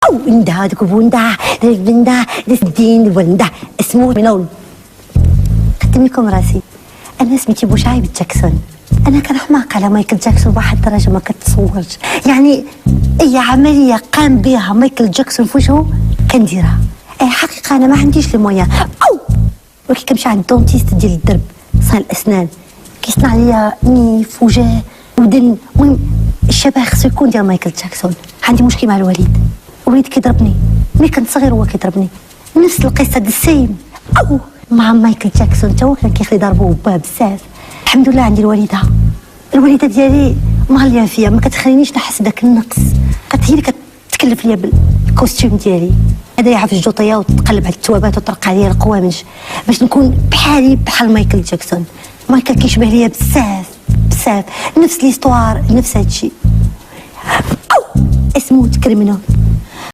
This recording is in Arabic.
او اندا دكبوندا دبندا دسدين وندا اسمه منول. قدميكم راسي، انا سميتي بوشعيب جاكسون. انا كنحماق على مايكل جاكسون بواحد الدرجه ما كتصورش. يعني اي عمليه قام بها مايكل جاكسون في وجهه كنديرها. اي حقيقه انا ما عنديش المويان او ولكن كنمشي عند الدونتيست ديال الدرب صان الاسنان كيصنع ليا نيف وجه ودن. المهم الشبه خصو يكون ديال مايكل جاكسون. عندي مشكل مع الوليد كيضربني ملي كنت صغير، هو كيضربني نفس القصه السيم. او مع مايكل جاكسون تا هو كان كيخلي يضربوه باه بزاف. الحمد لله عندي الوالده ديالي مغليه فيا، ما كتخلينيش نحس داك النقص. هي اللي كتكلف ليا بالكوستيم ديالي، هدايا في الجوطيه وتقلب على التوابات وترق عليا القوامج باش نكون بحال مايكل جاكسون. مايكل كيشبه ليا بزاف، نفس ليستوار، نفس هادشي. او اسمه تكرمنو.